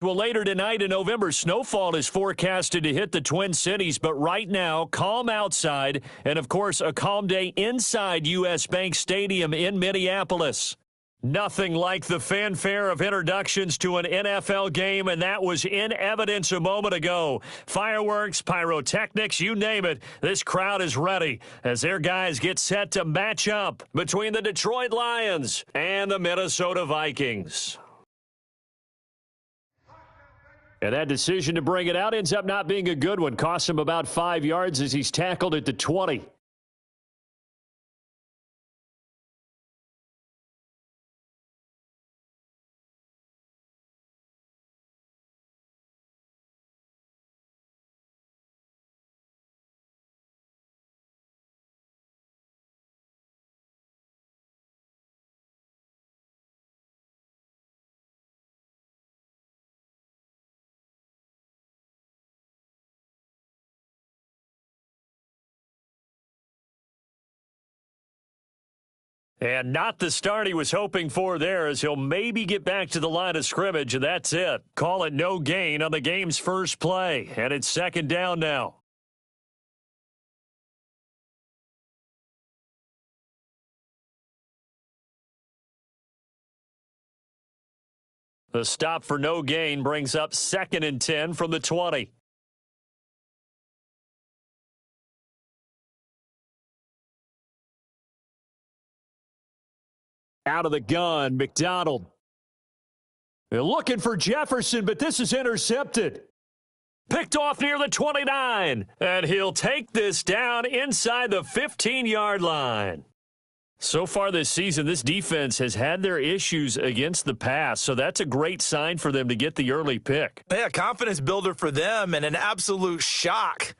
Well, later tonight, a November snowfall is forecasted to hit the Twin Cities, but right now, calm outside, and of course, a calm day inside U.S. Bank Stadium in Minneapolis. Nothing like the fanfare of introductions to an NFL game, and that was in evidence a moment ago. Fireworks, pyrotechnics, you name it, this crowd is ready as their guys get set to match up between the Detroit Lions and the Minnesota Vikings. And that decision to bring it out ends up not being a good one. Costs him about 5 yards as he's tackled at the 20. And not the start he was hoping for there, as he'll maybe get back to the line of scrimmage, and that's it. Call it no gain on the game's first play, and it's second down now. The stop for no gain brings up 2nd and 10 from the 20. Out of the gun, McDonald. They're looking for Jefferson, but this is intercepted. Picked off near the 29, and he'll take this down inside the 15-yard line. So far this season, this defense has had their issues against the pass, so that's a great sign for them to get the early pick. Yeah, confidence builder for them and an absolute shock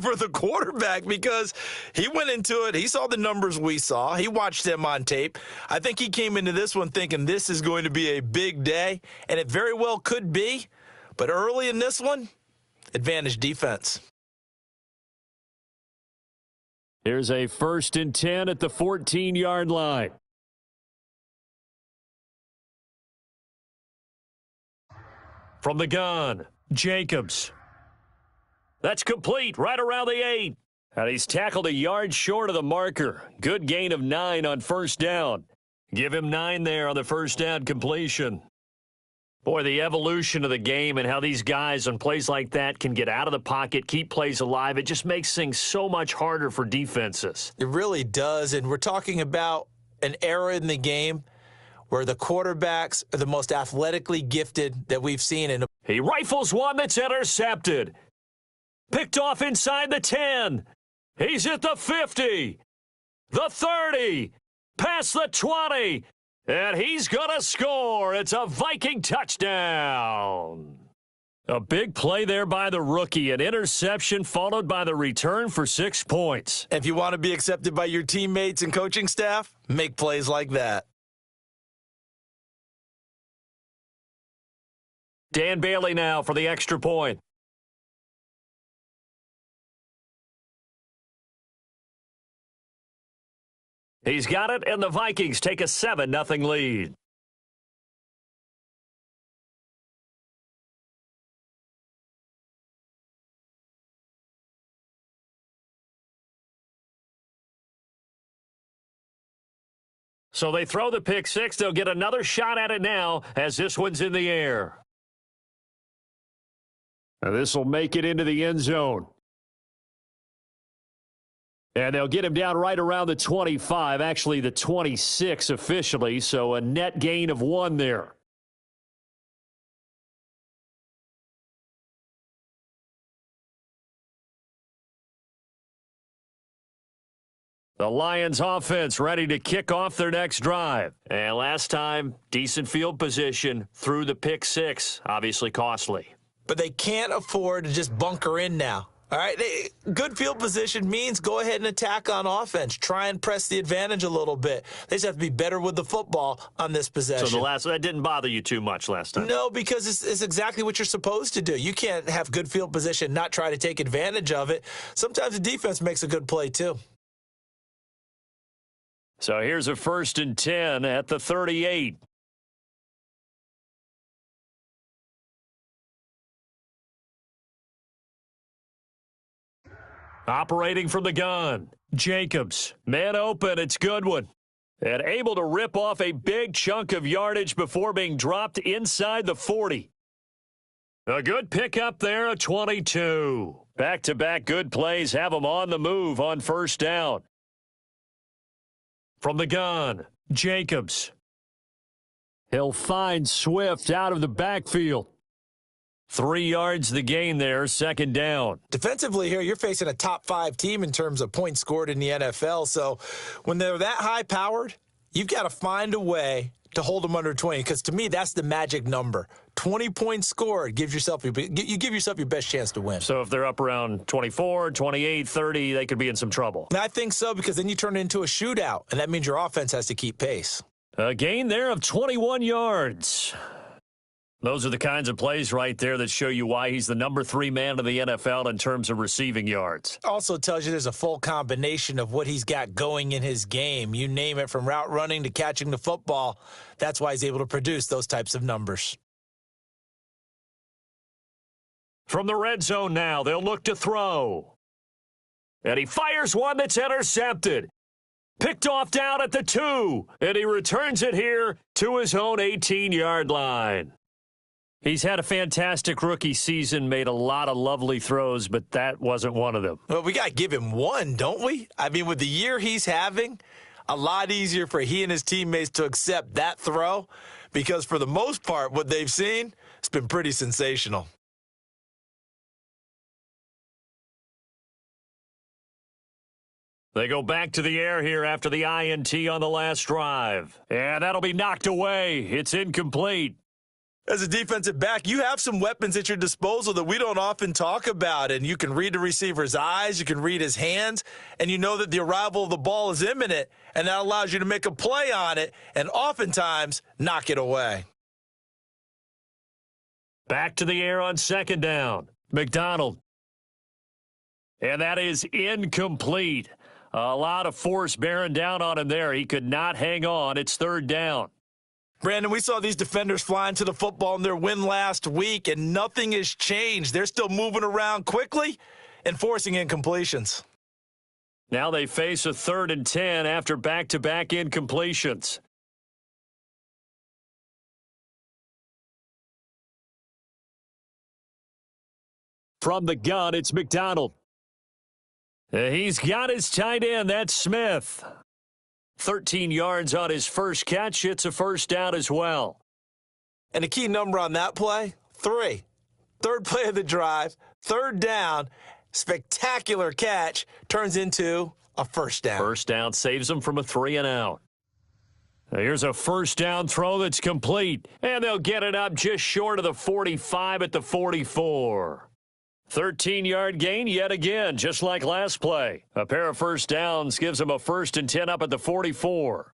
for the quarterback because he went into it. He saw the numbers we saw. He watched them on tape. I think he came into this one thinking this is going to be a big day, and it very well could be. But early in this one, advantage defense. Here's a 1st and 10 at the 14-yard line. From the gun, Jacobs. That's complete, right around the 8. And he's tackled a yard short of the marker. Good gain of 9 on first down. Give him 9 there on the first down completion. Boy, the evolution of the game and how these guys on plays like that can get out of the pocket, keep plays alive, it just makes things so much harder for defenses. It really does, and we're talking about an era in the game where the quarterbacks are the most athletically gifted that we've seen. He rifles one that's intercepted. Picked off inside the 10. He's at the 50. The 30. Past the 20. And he's going to score. It's a Viking touchdown. A big play there by the rookie. An interception followed by the return for 6 points. If you want to be accepted by your teammates and coaching staff, make plays like that. Dan Bailey now for the extra point. He's got it, and the Vikings take a 7-0 lead. So they throw the pick six. They'll get another shot at it now as this one's in the air. This will make it into the end zone. And they'll get him down right around the 25, actually the 26 officially, so a net gain of 1 there. The Lions offense ready to kick off their next drive. And last time, decent field position through the pick six, obviously costly. But they can't afford to just bunker in now. All right, good field position means go ahead and attack on offense. Try and press the advantage a little bit. They just have to be better with the football on this possession. So that didn't bother you too much last time? No, because it's exactly what you're supposed to do. You can't have good field position, not try to take advantage of it. Sometimes the defense makes a good play too. So here's a 1st and 10 at the 38. Operating from the gun, Jacobs. Man open, it's Goodwin. And able to rip off a big chunk of yardage before being dropped inside the 40. A good pickup there, a 22. Back-to-back good plays have him on the move on first down. From the gun, Jacobs. He'll find Swift out of the backfield. 3 yards the gain there, second down. Defensively here, you're facing a top 5 team in terms of points scored in the NFL. So when they're that high-powered, you've got to find a way to hold them under 20, because to me, that's the magic number. 20 points scored gives yourself you give yourself your best chance to win. So if they're up around 24, 28, 30, they could be in some trouble. I think so, because then you turn it into a shootout, and that means your offense has to keep pace. A gain there of 21 yards. Those are the kinds of plays right there that show you why he's the number 3 man in the NFL in terms of receiving yards. Also tells you there's a full combination of what he's got going in his game. You name it, from route running to catching the football. That's why he's able to produce those types of numbers. From the red zone now, they'll look to throw. And he fires one that's intercepted. Picked off down at the 2. And he returns it here to his own 18-yard line. He's had a fantastic rookie season, made a lot of lovely throws, but that wasn't one of them. Well, we got to give him one, don't we? I mean, with the year he's having, a lot easier for he and his teammates to accept that throw, because for the most part, what they've seen, it's been pretty sensational. They go back to the air here after the INT on the last drive. And that'll be knocked away. It's incomplete. As a defensive back, you have some weapons at your disposal that we don't often talk about, and you can read the receiver's eyes, you can read his hands, and you know that the arrival of the ball is imminent, and that allows you to make a play on it and oftentimes knock it away. Back to the air on second down. McDonald. And that is incomplete. A lot of force bearing down on him there. He could not hang on. It's third down. Brandon, we saw these defenders flying to the football in their win last week, and nothing has changed. They're still moving around quickly and forcing incompletions. Now they face a 3rd and 10 after back-to-back incompletions. From the gun, it's McDonald. He's got his tight end. That's Smith. 13 yards on his first catch. It's a first down as well. And the key number on that play, 3. Third play of the drive, third down, spectacular catch, turns into a first down. First down saves him from a 3 and out. Here's a first down throw that's complete. And they'll get it up just short of the 45 at the 44. 13-yard gain yet again, just like last play. A pair of first downs gives him a 1st and 10 up at the 44.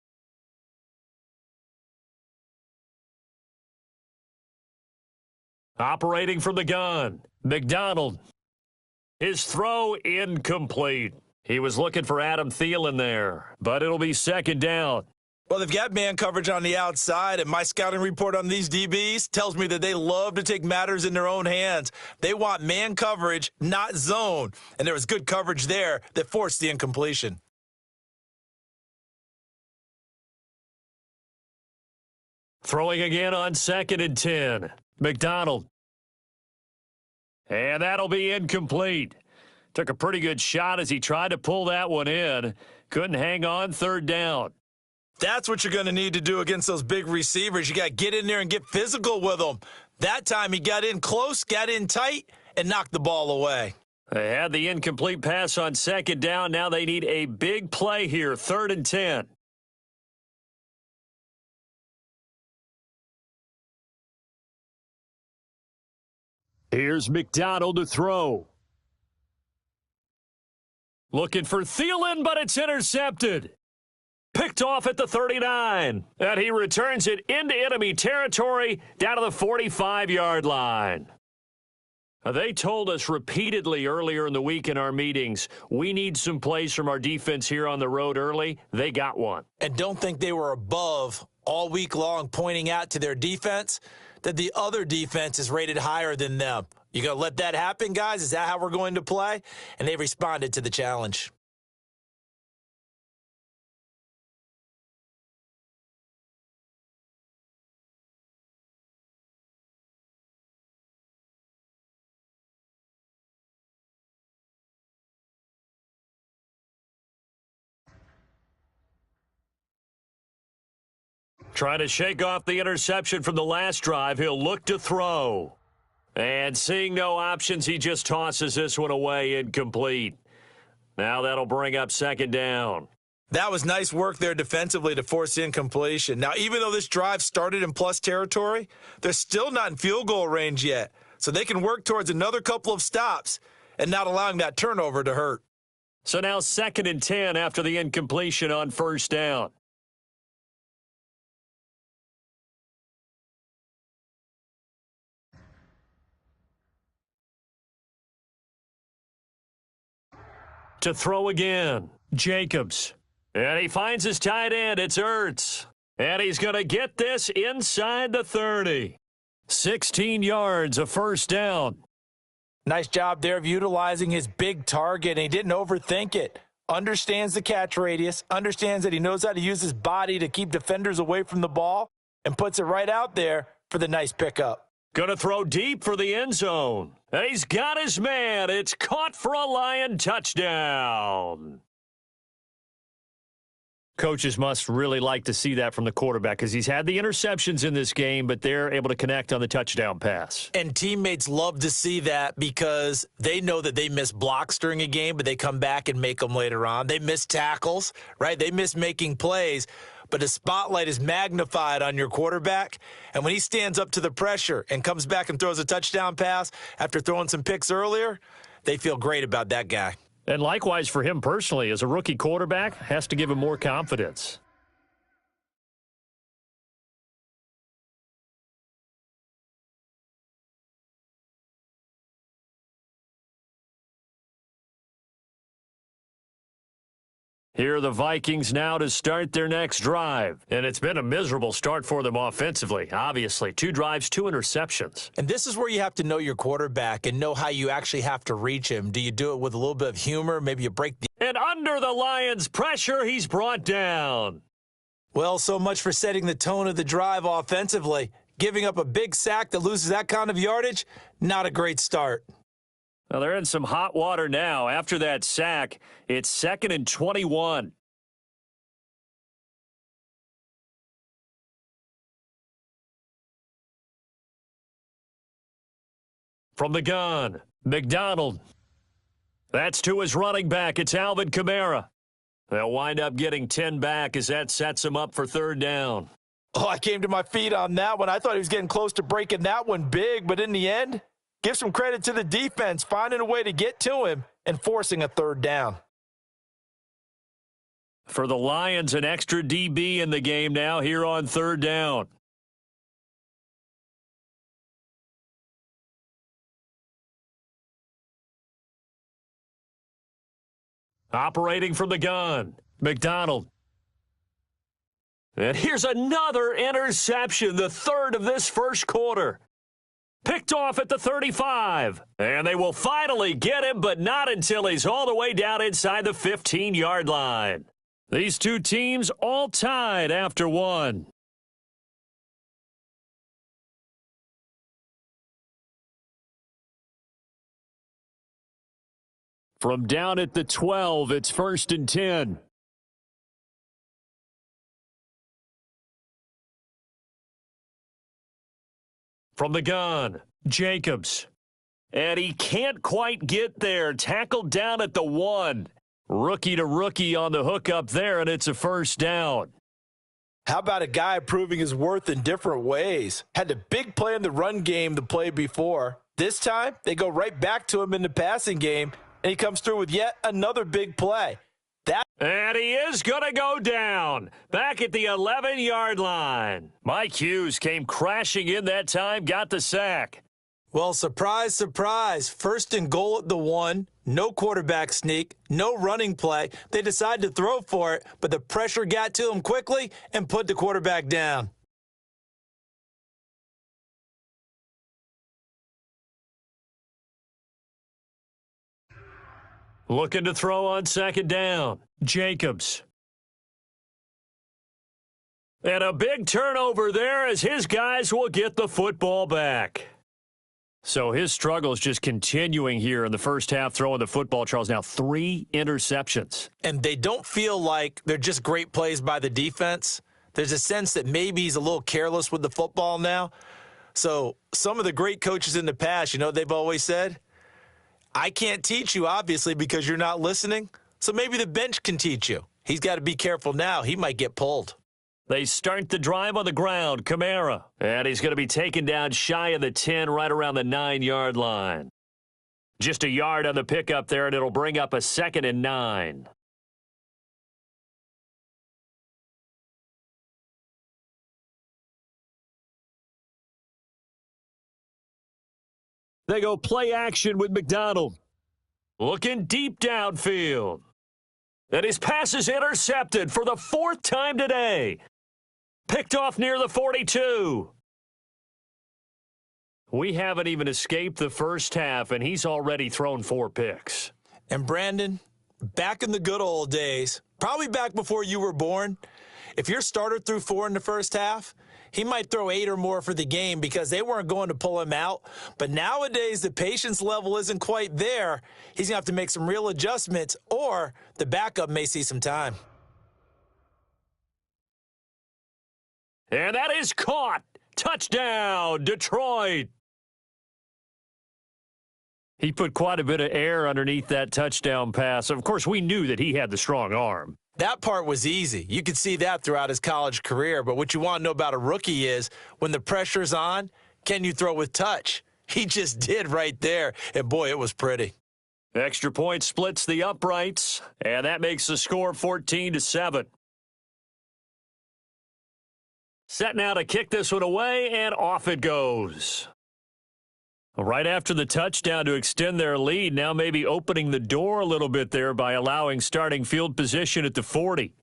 Operating from the gun, McDonald. His throw incomplete. He was looking for Adam Thielen there, but it'll be second down. Well, they've got man coverage on the outside, and my scouting report on these DBs tells me that they love to take matters in their own hands. They want man coverage, not zone, and there was good coverage there that forced the incompletion. Throwing again on 2nd and 10. McDonald. And that'll be incomplete. Took a pretty good shot as he tried to pull that one in. Couldn't hang on, 3rd down. That's what you're going to need to do against those big receivers. You got to get in there and get physical with them. That time he got in close, got in tight, and knocked the ball away. They had the incomplete pass on 2nd down. Now they need a big play here, 3rd and 10. Here's McDonald to throw. Looking for Thielen, but it's intercepted. Picked off at the 39. And he returns it into enemy territory down to the 45-yard line. They told us repeatedly earlier in the week in our meetings, we need some plays from our defense here on the road early. They got one. And don't think they were above all week long pointing out to their defense that the other defense is rated higher than them. You going to let that happen, guys? Is that how we're going to play? And they responded to the challenge. Trying to shake off the interception from the last drive. He'll look to throw. And seeing no options, he just tosses this one away, incomplete. Now that'll bring up second down. That was nice work there defensively to force incompletion. Now, even though this drive started in plus territory, they're still not in field goal range yet. So they can work towards another couple of stops and not allowing that turnover to hurt. So now 2nd and 10 after the incompletion on first down. To throw again, Jacobs. And he finds his tight end. It's Ertz. And he's going to get this inside the 30. 16 yards, a first down. Nice job there of utilizing his big target, and he didn't overthink it. Understands the catch radius, understands that he knows how to use his body to keep defenders away from the ball, and puts it right out there for the nice pickup. Going to throw deep for the end zone. And he's got his man. It's caught for a Lion touchdown. Coaches must really like to see that from the quarterback because he's had the interceptions in this game, but they're able to connect on the touchdown pass. And teammates love to see that because they know that they miss blocks during a game, but they come back and make them later on. They miss tackles, right? They miss making plays. But the spotlight is magnified on your quarterback, and when he stands up to the pressure and comes back and throws a touchdown pass after throwing some picks earlier, they feel great about that guy. And likewise for him personally, as a rookie quarterback, has to give him more confidence. Here are the Vikings now to start their next drive. And it's been a miserable start for them offensively, obviously. 2 drives, 2 interceptions. And this is where you have to know your quarterback and know how you actually have to reach him. Do you do it with a little bit of humor? Maybe you break the... And under the Lions' pressure, he's brought down. Well, so much for setting the tone of the drive offensively. Giving up a big sack that loses that kind of yardage, not a great start. Well, they're in some hot water now. After that sack, it's 2nd and 21. From the gun, McDonald. That's to his running back. It's Alvin Kamara. They'll wind up getting 10 back as that sets him up for 3rd down. Oh, I came to my feet on that one. I thought he was getting close to breaking that one big, but in the end, give some credit to the defense, finding a way to get to him and forcing a 3rd down. For the Lions, an extra DB in the game now here on 3rd down. Operating from the gun, McDonald. And here's another interception, the 3rd of this first quarter. Picked off at the 35. And they will finally get him, but not until he's all the way down inside the 15-yard line. These two teams all tied after 1. From down at the 12, it's 1st and 10. From the gun, Jacobs. And he can't quite get there. Tackled down at the 1. Rookie to rookie on the hook up there, and it's a 1st down. How about a guy proving his worth in different ways? Had a big play in the run game the play before. This time, they go right back to him in the passing game, and he comes through with yet another big play. And he is going to go down back at the 11-yard line. Mike Hughes came crashing in that time, got the sack. Well, surprise, surprise. 1st and goal at the 1. No quarterback sneak, no running play. They decided to throw for it, but the pressure got to him quickly and put the quarterback down. Looking to throw on second down. Jacobs. And a big turnover there as his guys will get the football back. So his struggle is just continuing here in the first half, throwing the football, Charles. Now 3 interceptions. And they don't feel like they're just great plays by the defense. There's a sense that maybe he's a little careless with the football now. So some of the great coaches in the past, you know, they've always said, I can't teach you, obviously, because you're not listening. So maybe the bench can teach you. He's got to be careful now. He might get pulled. They start the drive on the ground. Kamara. And he's going to be taken down shy of the 10, right around the 9-yard line. Just a yard on the pickup there, and it'll bring up a 2nd and 9. They go play action with McDonald. Looking deep downfield. And his pass is intercepted for the 4th time today. Picked off near the 42. We haven't even escaped the first half, and he's already thrown 4 picks. And Brandon, back in the good old days, probably back before you were born, if your starter threw 4 in the first half, he might throw 8 or more for the game because they weren't going to pull him out. But nowadays, the patience level isn't quite there. He's going to have to make some real adjustments, or the backup may see some time. And that is caught. Touchdown, Detroit. He put quite a bit of air underneath that touchdown pass. Of course, we knew that he had the strong arm. That part was easy. You could see that throughout his college career. But what you want to know about a rookie is when the pressure's on, can you throw with touch? He just did right there. And, boy, it was pretty. Extra point splits the uprights, and that makes the score 14-7. Set now to kick this one away, and off it goes. Right after the touchdown to extend their lead, now maybe opening the door a little bit there by allowing starting field position at the 40.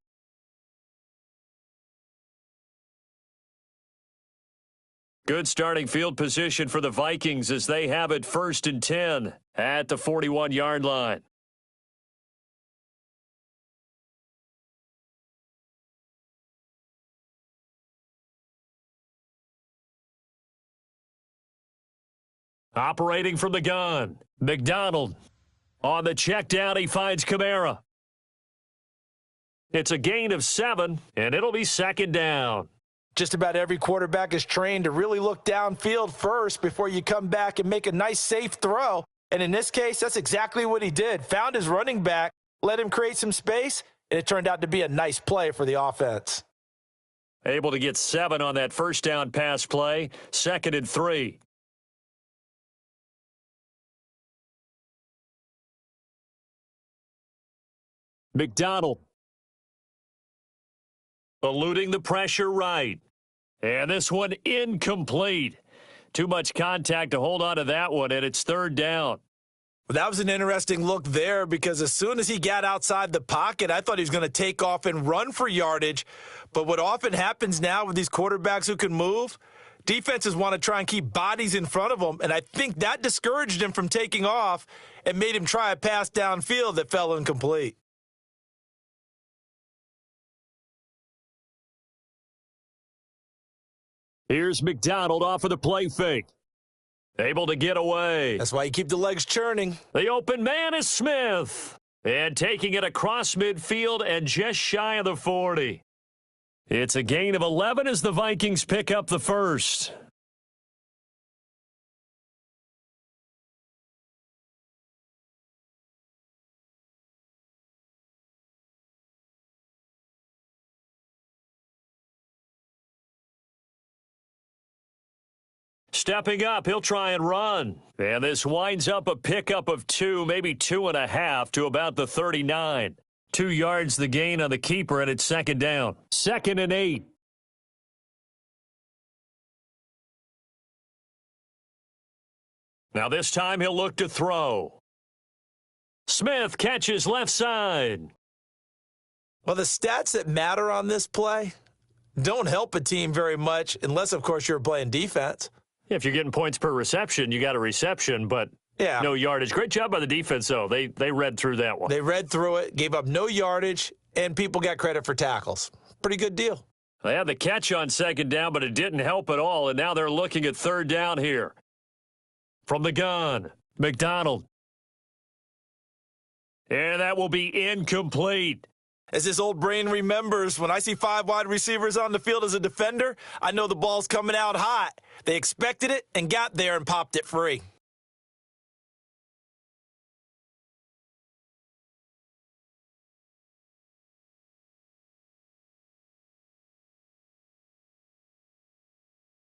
Good starting field position for the Vikings as they have it 1st and 10 at the 41-yard line. Operating from the gun, McDonald. On the check down, he finds Kamara. It's a gain of 7, and it'll be 2nd down. Just about every quarterback is trained to really look downfield first before you come back and make a nice, safe throw. And in this case, that's exactly what he did. Found his running back, let him create some space, and it turned out to be a nice play for the offense. Able to get 7 on that first down pass play, 2nd and 3. McDonald. Eluding the pressure right. And this one incomplete. Too much contact to hold on to that one, and it's 3rd down. Well, that was an interesting look there because as soon as he got outside the pocket, I thought he was going to take off and run for yardage. But what often happens now with these quarterbacks who can move, defenses want to try and keep bodies in front of them, and I think that discouraged him from taking off and made him try a pass downfield that fell incomplete. Here's McDonald off of the play fake. Able to get away. That's why you keep the legs churning. The open man is Smith. And taking it across midfield and just shy of the 40. It's a gain of 11 as the Vikings pick up the first. Stepping up, he'll try and run. And this winds up a pickup of 2, maybe 2.5 to about the 39. 2 yards the gain on the keeper, and it's 2nd down. 2nd and 8. Now this time he'll look to throw. Smith catches left side. Well, the stats that matter on this play don't help a team very much unless, of course, you're playing defense. If you're getting points per reception, you got a reception, but Yeah. No yardage. Great job by the defense, though. They read through that one. They read through it, gave up no yardage, and people got credit for tackles. Pretty good deal. They had the catch on second down, but it didn't help at all, and now they're looking at third down here. From the gun, McDonald. And that will be incomplete. As this old brain remembers, when I see 5 wide receivers on the field as a defender, I know the ball's coming out hot. They expected it and got there and popped it free.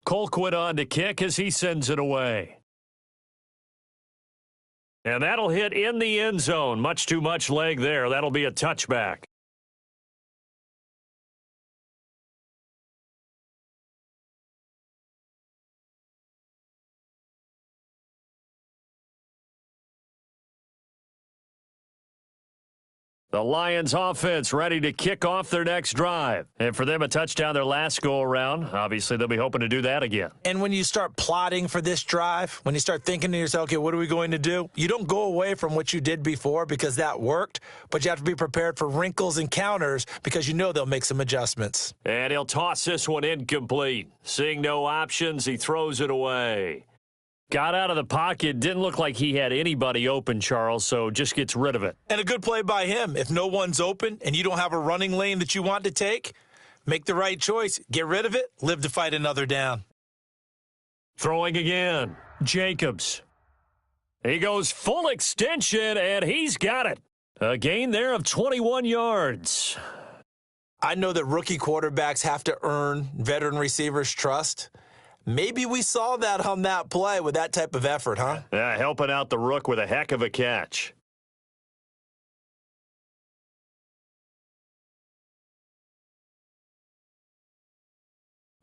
Colquitt on to kick as he sends it away. And that'll hit in the end zone. Much too much leg there. That'll be a touchback. The Lions offense ready to kick off their next drive. And for them, a touchdown their last go-around. Obviously, they'll be hoping to do that again. And when you start plotting for this drive, when you start thinking to yourself, okay, what are we going to do? You don't go away from what you did before because that worked, but you have to be prepared for wrinkles and counters because you know they'll make some adjustments. And he'll toss this one incomplete. Seeing no options, he throws it away. Got out of the pocket, didn't look like he had anybody open, Charles, so just gets rid of it. And a good play by him. If no one's open and you don't have a running lane that you want to take, make the right choice. Get rid of it. Live to fight another down. Throwing again. Jacobs. He goes full extension, and he's got it. A gain there of 21 yards. I know that rookie quarterbacks have to earn veteran receivers' trust. Maybe we saw that on that play with that type of effort, huh? Yeah, helping out the rook with a heck of a catch.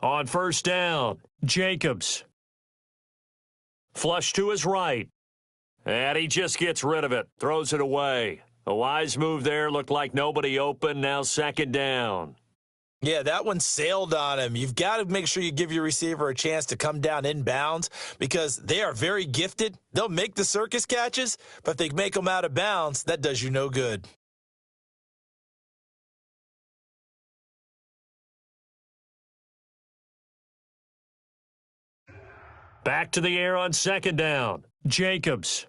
On first down, Jacobs. Flush to his right. And he just gets rid of it. Throws it away. A wise move there. Looked like nobody open. Now second down. Yeah, that one sailed on him. You've got to make sure you give your receiver a chance to come down inbounds because they are very gifted. They'll make the circus catches, but if they make them out of bounds, that does you no good. Back to the air on second down. Jacobs.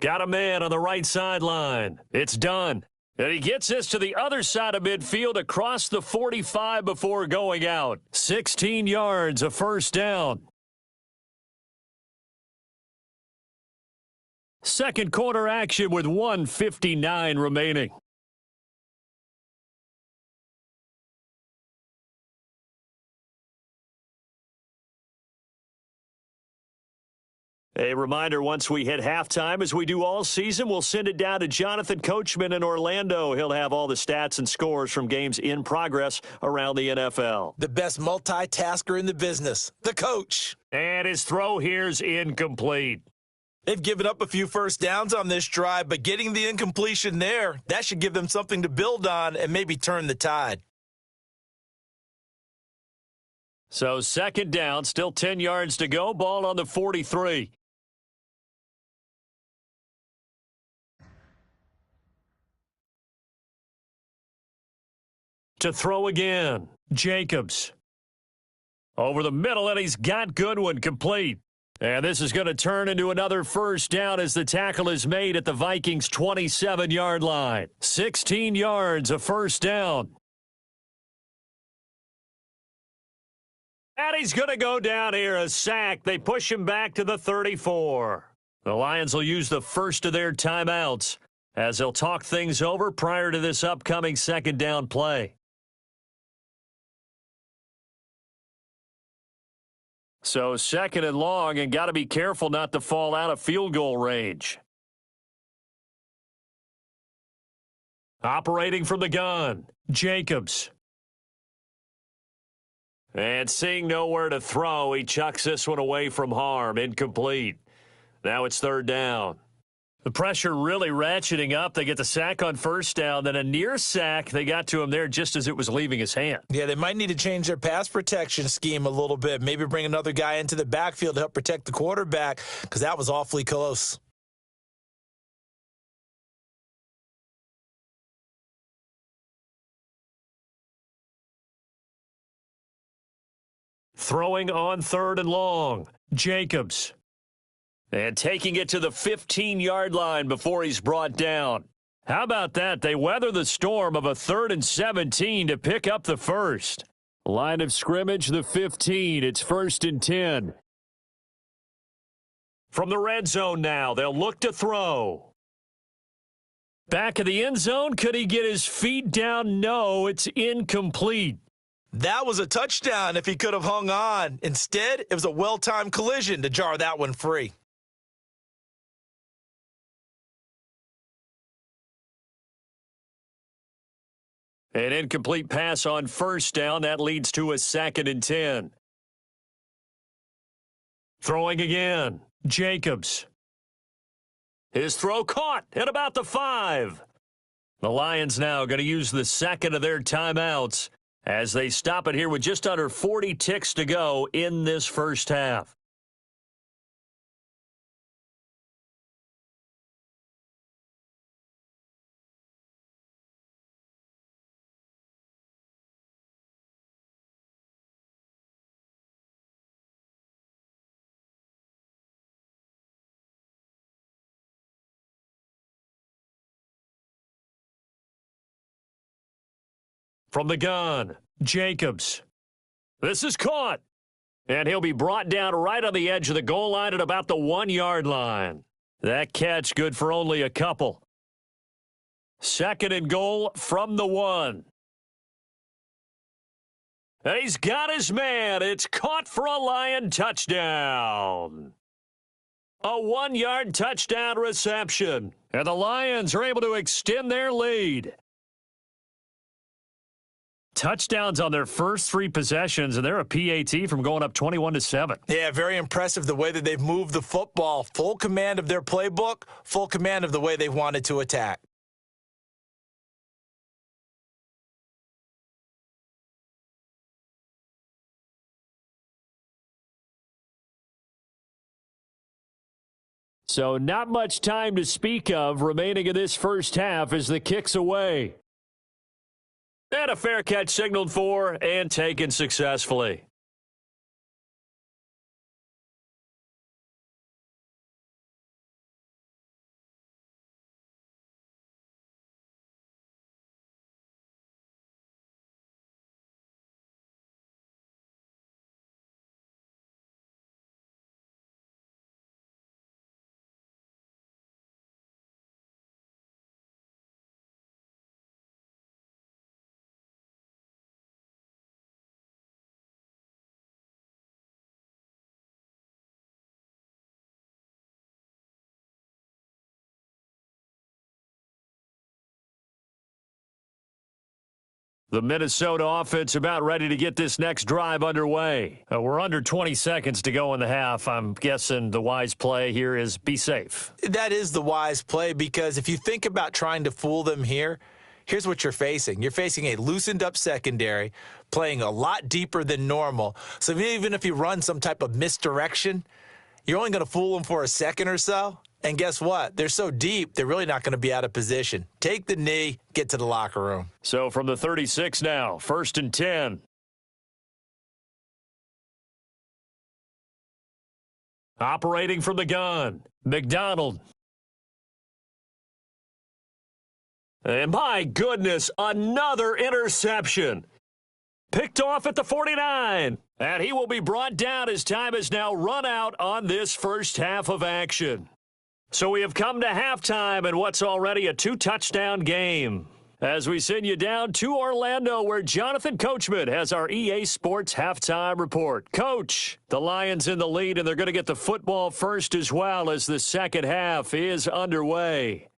Got a man on the right sideline. It's done. And he gets this to the other side of midfield across the 45 before going out. 16 yards, a first down. Second quarter action with 1:59 remaining. A reminder, once we hit halftime, as we do all season, we'll send it down to Jonathan Coachman in Orlando. He'll have all the stats and scores from games in progress around the NFL. The best multitasker in the business, the coach. And his throw here's incomplete. They've given up a few first downs on this drive, but getting the incompletion there, that should give them something to build on and maybe turn the tide. So second down, still 10 yards to go, ball on the 43. To throw again, Jacobs. Over the middle, and he's got Goodwin complete. And this is going to turn into another first down as the tackle is made at the Vikings' 27-yard line. 16 yards, a first down. And he's going to go down here, a sack. They push him back to the 34. The Lions will use the first of their timeouts as they'll talk things over prior to this upcoming second down play. So second and long, and got to be careful not to fall out of field goal range. Operating from the gun, Jacobs. And seeing nowhere to throw, he chucks this one away from harm. Incomplete. Now it's third down. The pressure really ratcheting up. They get the sack on first down, then a near sack. They got to him there just as it was leaving his hand. Yeah, they might need to change their pass protection scheme a little bit. Maybe bring another guy into the backfield to help protect the quarterback, because that was awfully close. Throwing on 3rd and long. Jacobs. And taking it to the 15-yard line before he's brought down. How about that? They weather the storm of a 3rd and 17 to pick up the first. Line of scrimmage, the 15. It's 1st and 10. From the red zone now, they'll look to throw. Back of the end zone, could he get his feet down? No, it's incomplete. That was a touchdown if he could have hung on. Instead, it was a well-timed collision to jar that one free. An incomplete pass on first down. That leads to a 2nd and 10. Throwing again. Jacobs. His throw caught at about the 5. The Lions now going to use the second of their timeouts as they stop it here with just under 40 ticks to go in this first half. From the gun, Jacobs. This is caught. And he'll be brought down right on the edge of the goal line at about the 1-yard line. That catch good for only a couple. 2nd and goal from the 1. And he's got his man. It's caught for a Lion touchdown. A 1-yard touchdown reception. And the Lions are able to extend their lead. Touchdowns on their first 3 possessions, and they're a PAT from going up 21-7. Yeah, very impressive the way that they've moved the football. Full command of their playbook, full command of the way they wanted to attack. So not much time to speak of remaining in this first half as the kick's away. And a fair catch signaled for and taken successfully. The Minnesota offense about ready to get this next drive underway. We're under 20 seconds to go in the half. I'm guessing the wise play here is be safe. That is the wise play, because if you think about trying to fool them here, here's what you're facing. You're facing a loosened up secondary, playing a lot deeper than normal. So even if you run some type of misdirection, you're only going to fool them for a second or so. And guess what? They're so deep, they're really not going to be out of position. Take the knee, get to the locker room. So from the 36 now, 1st and 10. Operating from the gun, McDonald. And my goodness, another interception. Picked off at the 49. And he will be brought down as time has now run out on this first half of action. So we have come to halftime in what's already a 2-touchdown game. As we send you down to Orlando, where Jonathan Coachman has our EA Sports halftime report. Coach, the Lions in the lead, and they're going to get the football first as well as the second half is underway.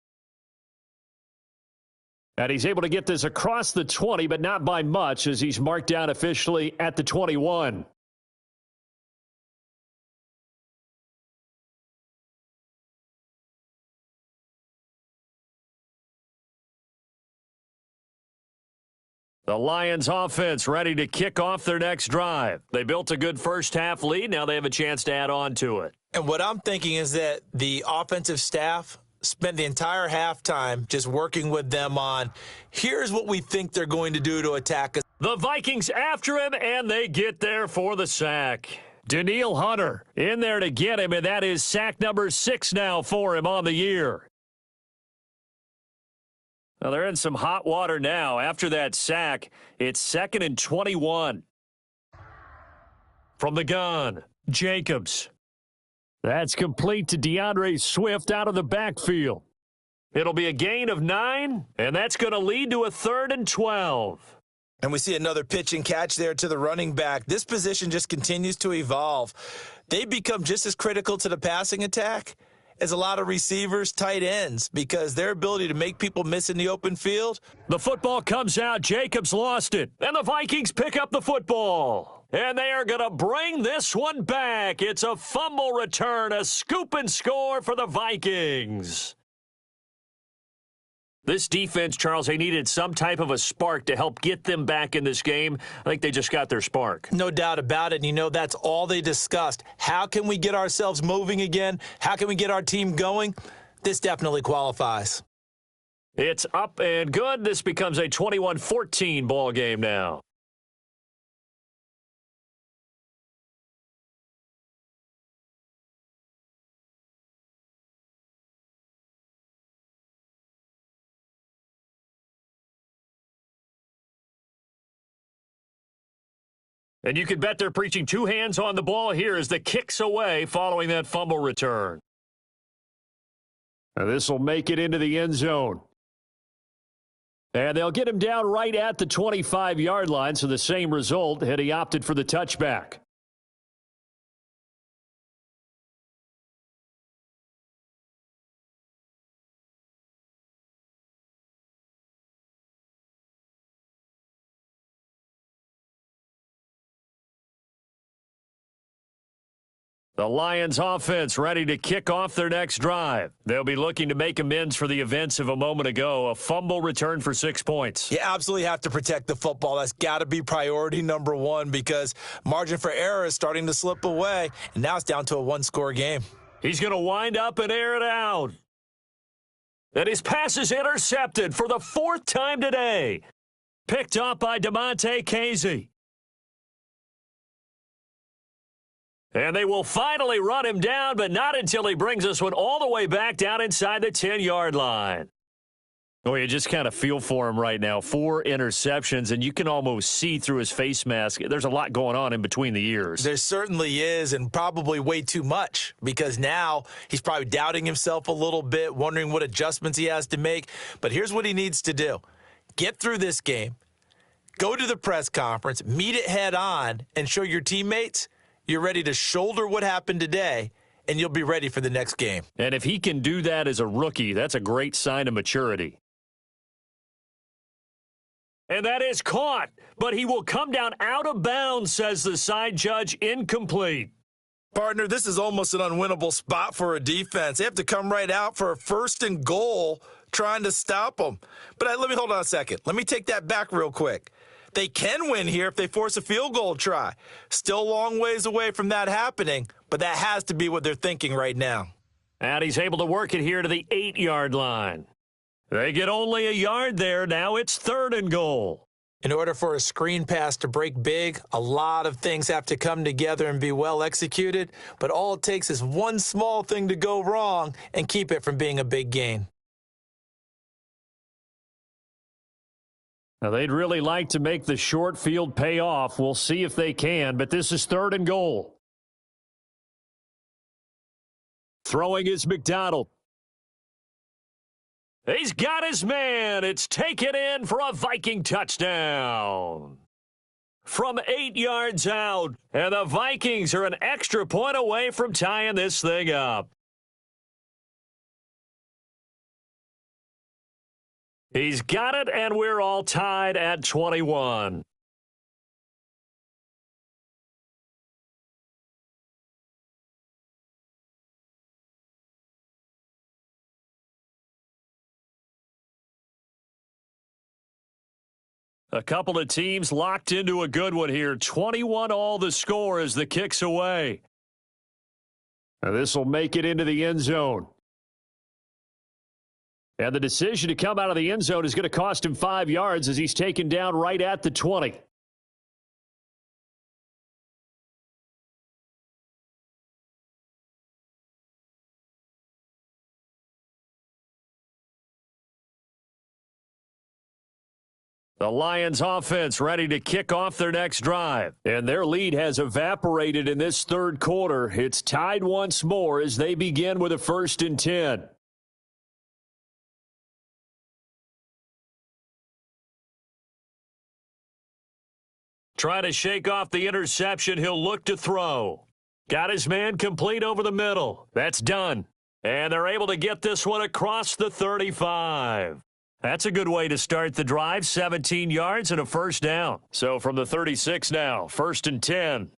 And he's able to get this across the 20, but not by much, as he's marked down officially at the 21. The Lions offense ready to kick off their next drive. They built a good first-half lead. Now they have a chance to add on to it. And what I'm thinking is that the offensive staff spent the entire halftime just working with them on, here's what we think they're going to do to attack us. The Vikings after him, and they get there for the sack. Danielle Hunter in there to get him, and that is sack number 6 now for him on the year. Well, they're in some hot water now. After that sack, it's 2nd and 21. From the gun, Jacobs. That's complete to DeAndre Swift out of the backfield. It'll be a gain of 9, and that's going to lead to a 3rd and 12. And we see another pitch and catch there to the running back. This position just continues to evolve. They become just as critical to the passing attack as a lot of receivers, tight ends, because their ability to make people miss in the open field. The football comes out. Jacobs lost it. And the Vikings pick up the football. And they are going to bring this one back. It's a fumble return, a scoop and score for the Vikings. This defense, Charles, they needed some type of a spark to help get them back in this game. I think they just got their spark. No doubt about it. And you know, that's all they discussed. How can we get ourselves moving again? How can we get our team going? This definitely qualifies. It's up and good. This becomes a 21-14 ball game now. And you can bet they're preaching 2 hands on the ball here as the kick's away following that fumble return. Now this will make it into the end zone. And they'll get him down right at the 25-yard line, so the same result had he opted for the touchback. The Lions offense ready to kick off their next drive. They'll be looking to make amends for the events of a moment ago. A fumble return for 6 points. You absolutely have to protect the football. That's got to be priority number 1 because margin for error is starting to slip away, and now it's down to a 1-score game. He's going to wind up and air it out. And his pass is intercepted for the 4th time today. Picked up by DeMonte Casey. And they will finally run him down, but not until he brings this one all the way back down inside the 10-yard line. Oh, you just kind of feel for him right now. 4 interceptions, and you can almost see through his face mask. There's a lot going on in between the ears. There certainly is, and probably way too much, because now he's probably doubting himself a little bit, wondering what adjustments he has to make. But here's what he needs to do. Get through this game, go to the press conference, meet it head on, and show your teammates you're ready to shoulder what happened today, and you'll be ready for the next game. And if he can do that as a rookie, that's a great sign of maturity. And that is caught, but he will come down out of bounds, says the side judge, incomplete. Partner, this is almost an unwinnable spot for a defense. They have to come right out for a 1st and goal trying to stop them. But let me hold on a second. Let me take that back real quick. They can win here if they force a field goal try. Still a long ways away from that happening, but that has to be what they're thinking right now. And he's able to work it here to the 8-yard line. They get only a yard there. Now it's 3rd and goal. In order for a screen pass to break big, a lot of things have to come together and be well executed, but all it takes is one small thing to go wrong and keep it from being a big gain. Now, they'd really like to make the short field pay off. We'll see if they can, but this is 3rd and goal. Throwing is McDonald. He's got his man. It's taken in for a Viking touchdown. From 8 yards out, and the Vikings are an extra point away from tying this thing up. He's got it, and we're all tied at 21. A couple of teams locked into a good one here. 21 all the score as the kick's away. This will make it into the end zone. And the decision to come out of the end zone is going to cost him 5 yards as he's taken down right at the 20. The Lions offense ready to kick off their next drive. And their lead has evaporated in this third quarter. It's tied once more as they begin with a 1st and 10. Trying to shake off the interception. He'll look to throw. Got his man complete over the middle. That's done. And they're able to get this one across the 35. That's a good way to start the drive. 17 yards and a 1st down. So from the 36 now, 1st and 10.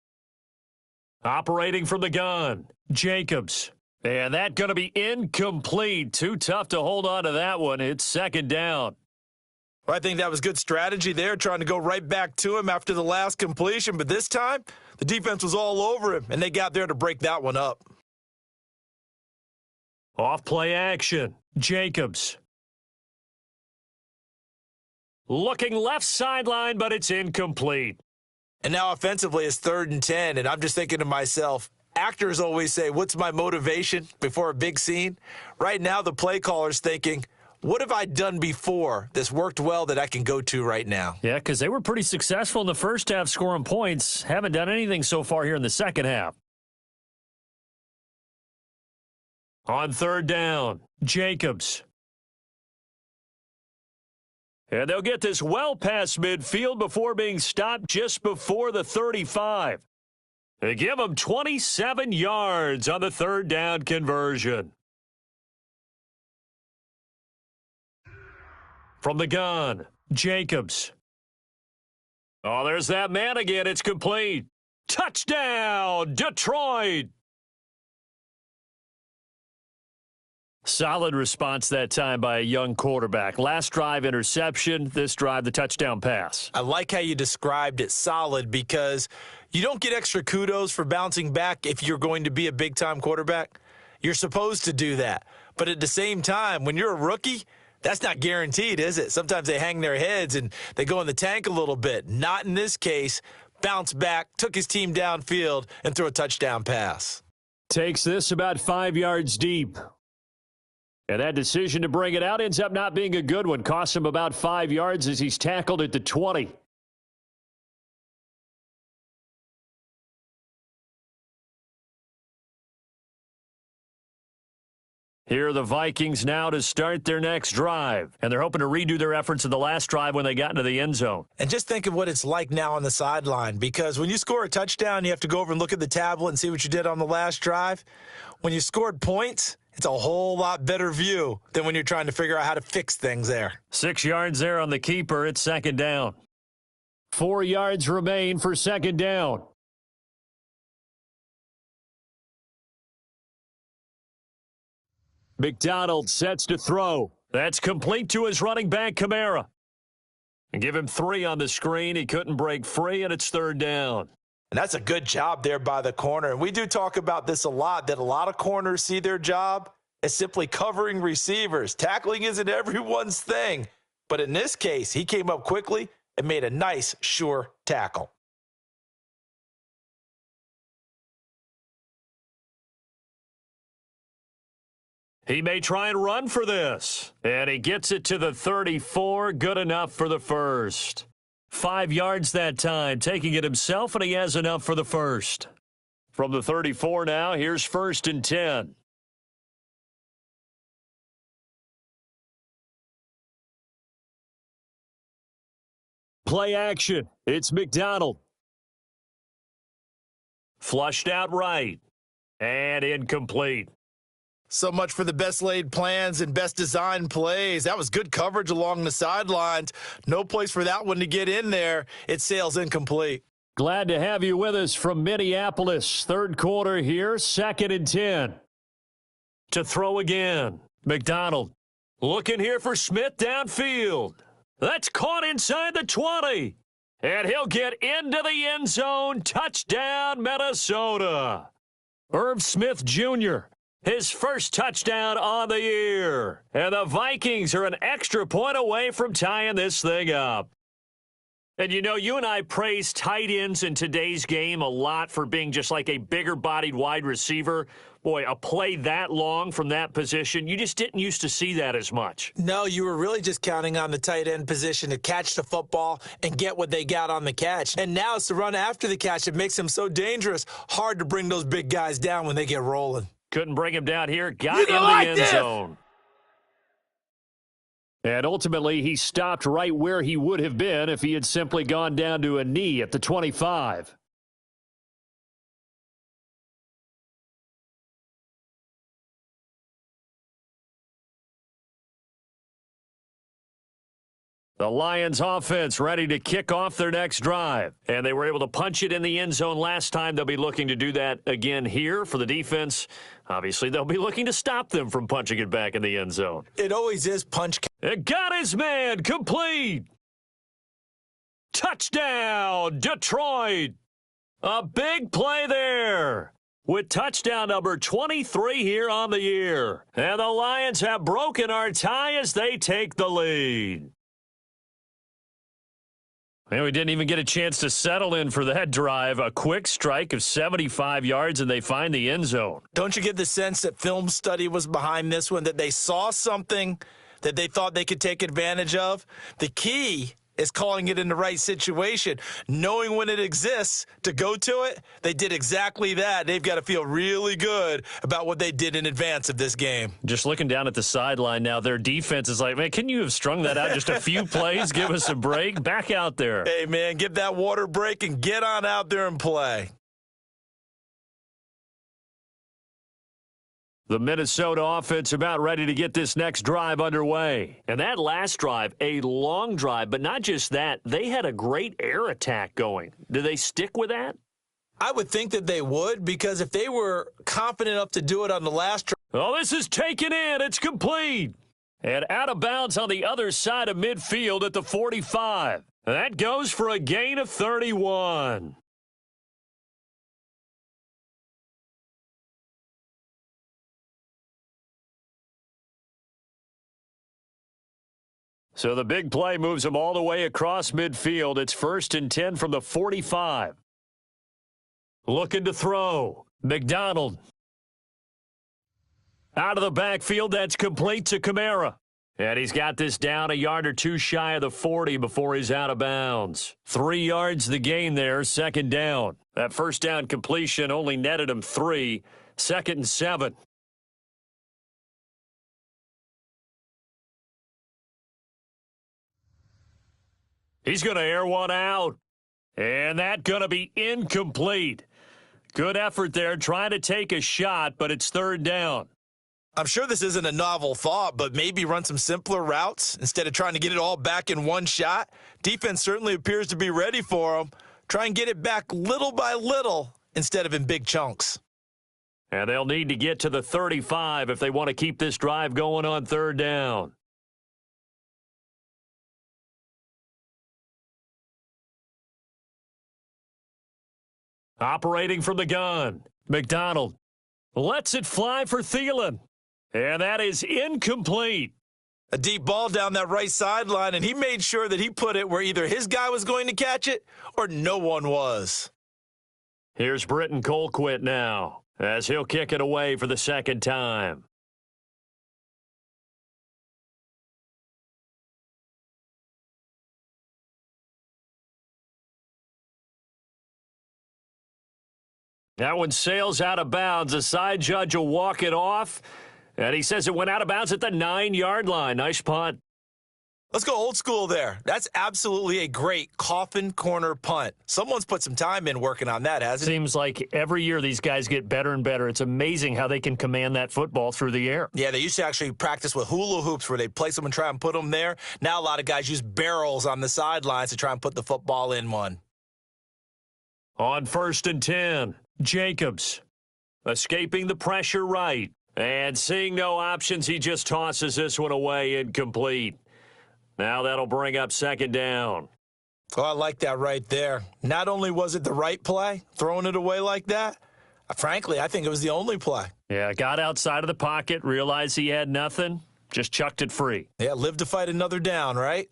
Operating from the gun, Jacobs. And that going to be incomplete. Too tough to hold on to that one. It's 2nd down. Well, I think that was good strategy there, trying to go right back to him after the last completion. But this time, the defense was all over him, and they got there to break that one up. Off play action, Jacobs. Looking left sideline, but it's incomplete. And now offensively, it's 3rd and 10, and I'm just thinking to myself, actors always say, what's my motivation before a big scene? Right now, the play caller's thinking, what have I done before this worked well that I can go to right now? Yeah, because they were pretty successful in the first half scoring points. Haven't done anything so far here in the second half. On 3rd down, Jacobs. And they'll get this well past midfield before being stopped just before the 35. They give them 27 yards on the 3rd down conversion. From the gun, Jacobs. Oh, there's that man again. It's complete. Touchdown, Detroit. Solid response that time by a young quarterback. Last drive, interception. This drive, the touchdown pass. I like how you described it solid because you don't get extra kudos for bouncing back if you're going to be a big-time quarterback. You're supposed to do that. But at the same time, when you're a rookie, that's not guaranteed, is it? Sometimes they hang their heads and they go in the tank a little bit. Not in this case. Bounce back, took his team downfield, and threw a touchdown pass. Takes this about 5 yards deep. And that decision to bring it out ends up not being a good one. Costs him about 5 yards as he's tackled at the 20. Here are the Vikings now to start their next drive. And they're hoping to redo their efforts in the last drive when they got into the end zone. And just think of what it's like now on the sideline, because when you score a touchdown, you have to go over and look at the tablet and see what you did on the last drive. When you scored points, it's a whole lot better view than when you're trying to figure out how to fix things there. 6 yards there on the keeper. It's 2nd down. 4 yards remain for 2nd down. McDonald sets to throw. That's complete to his running back, Kamara. And give him 3 on the screen. He couldn't break free, and it's 3rd down. And that's a good job there by the corner. And we do talk about this a lot, that a lot of corners see their job as simply covering receivers. Tackling isn't everyone's thing. But in this case, he came up quickly and made a nice, sure tackle. He may try and run for this. And he gets it to the 34. Good enough for the 1st. 5 yards that time, taking it himself, and he has enough for the 1st. From the 34 now, here's 1st and 10. Play action. It's McDonald. Flushed out right. And incomplete. So much for the best laid plans and best designed plays. That was good coverage along the sidelines. No place for that one to get in there. It sails incomplete. Glad to have you with us from Minneapolis. 3rd quarter here, 2nd and 10. To throw again. McDonald looking here for Smith downfield. That's caught inside the 20. And he'll get into the end zone. Touchdown, Minnesota. Irv Smith Jr., his first touchdown on the year. And the Vikings are an extra point away from tying this thing up. And you know, you and I praise tight ends in today's game a lot for being just like a bigger-bodied wide receiver. Boy, a play that long from that position, you just didn't used to see that as much. No, you were really just counting on the tight end position to catch the football and get what they got on the catch. And now it's the run after the catch that makes him so dangerous. Hard to bring those big guys down when they get rolling. Couldn't bring him down here. Got in the end zone. And ultimately, he stopped right where he would have been if he had simply gone down to a knee at the 25. The Lions offense ready to kick off their next drive. And they were able to punch it in the end zone last time. They'll be looking to do that again here for the defense. Obviously, they'll be looking to stop them from punching it back in the end zone. It always is punch. It got his man complete. Touchdown, Detroit. A big play there with touchdown number 23 here on the year. And the Lions have broken our tie as they take the lead. And we didn't even get a chance to settle in for that drive. A quick strike of 75 yards, and they find the end zone. Don't you get the sense that film study was behind this one, that they saw something that they thought they could take advantage of? The key is calling it in the right situation, knowing when it exists to go to it. They did exactly that. They've got to feel really good about what they did in advance of this game. Just looking down at the sideline now, their defense is like, man, can you have strung that out just a few plays? Give us a break. Back out there. Hey, man, give that water break and get on out there and play. The Minnesota offense about ready to get this next drive underway. And that last drive, a long drive, but not just that. They had a great air attack going. Do they stick with that? I would think that they would, because if they were confident enough to do it on the last drive. Oh, this is taken in. It's complete. And out of bounds on the other side of midfield at the 45. That goes for a gain of 31. So the big play moves them all the way across midfield. It's 1st and 10 from the 45. Looking to throw. McDonald. Out of the backfield, that's complete to Kamara. And he's got this down a yard or two shy of the 40 before he's out of bounds. 3 yards the gain there, 2nd down. That first down completion only netted him 3. 2nd and 7. He's going to air one out. And that's going to be incomplete. Good effort there, trying to take a shot, but it's 3rd down. I'm sure this isn't a novel thought, but maybe run some simpler routes instead of trying to get it all back in one shot. Defense certainly appears to be ready for them. Try and get it back little by little instead of in big chunks. And they'll need to get to the 35 if they want to keep this drive going on 3rd down. Operating from the gun, McDonald lets it fly for Thielen. And that is incomplete. A deep ball down that right sideline, and he made sure that he put it where either his guy was going to catch it or no one was. Here's Britton Colquitt now, as he'll kick it away for the 2nd time. That one sails out of bounds. The side judge will walk it off. And he says it went out of bounds at the 9-yard line. Nice punt. Let's go old school there. That's absolutely a great coffin corner punt. Someone's put some time in working on that, hasn't it? Seems like every year these guys get better and better. It's amazing how they can command that football through the air. Yeah, they used to actually practice with hula hoops where they'd place them and try and put them there. Now a lot of guys use barrels on the sidelines to try and put the football in one. On 1st and 10, Jacobs escaping the pressure right. And seeing no options, he just tosses this one away incomplete. Now that'll bring up second down. Oh, I like that right there. Not only was it the right play, throwing it away like that, frankly, I think it was the only play. Yeah, got outside of the pocket, realized he had nothing, just chucked it free. Yeah, live to fight another down, right?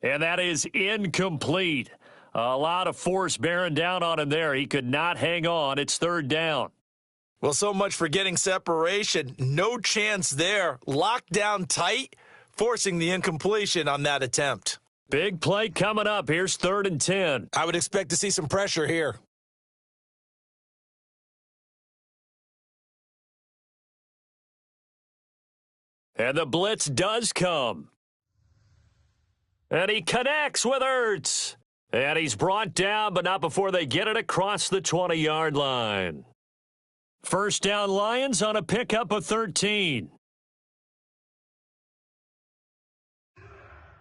And that is incomplete. A lot of force bearing down on him there. He could not hang on. It's third down. Well, so much for getting separation. No chance there. Locked down tight, forcing the incompletion on that attempt. Big play coming up. Here's 3rd and 10. I would expect to see some pressure here. And the blitz does come. And he connects with Ertz. And he's brought down, but not before they get it across the 20-yard line. First down Lions on a pickup of 13.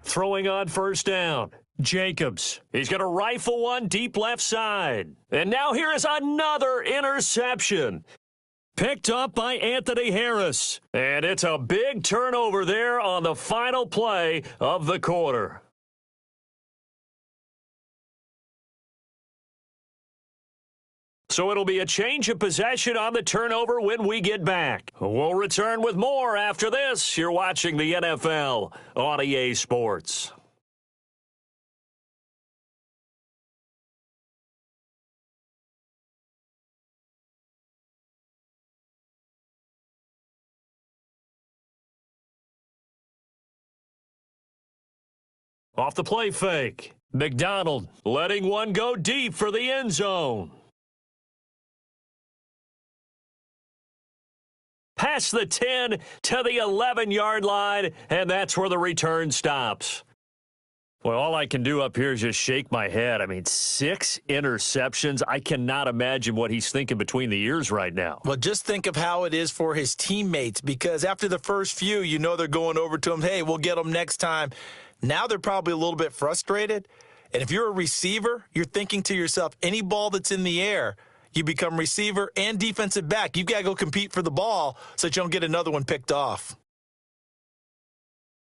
Throwing on first down. Jacobs. He's going to rifle one deep left side. And now here is another interception. Picked up by Anthony Harris. And it's a big turnover there on the final play of the quarter. So it'll be a change of possession on the turnover when we get back. We'll return with more after this. You're watching the NFL on EA Sports. Off the play fake. McDonald letting one go deep for the end zone. Past the 10 to the 11-yard line, and that's where the return stops. Well, all I can do up here is just shake my head. I mean, 6 interceptions. I cannot imagine what he's thinking between the ears right now. Well, just think of how it is for his teammates, because after the first few, you know they're going over to him, hey, we'll get them next time. Now they're probably a little bit frustrated. And if you're a receiver, you're thinking to yourself, any ball that's in the air, you become receiver and defensive back. You've got to go compete for the ball so that you don't get another one picked off.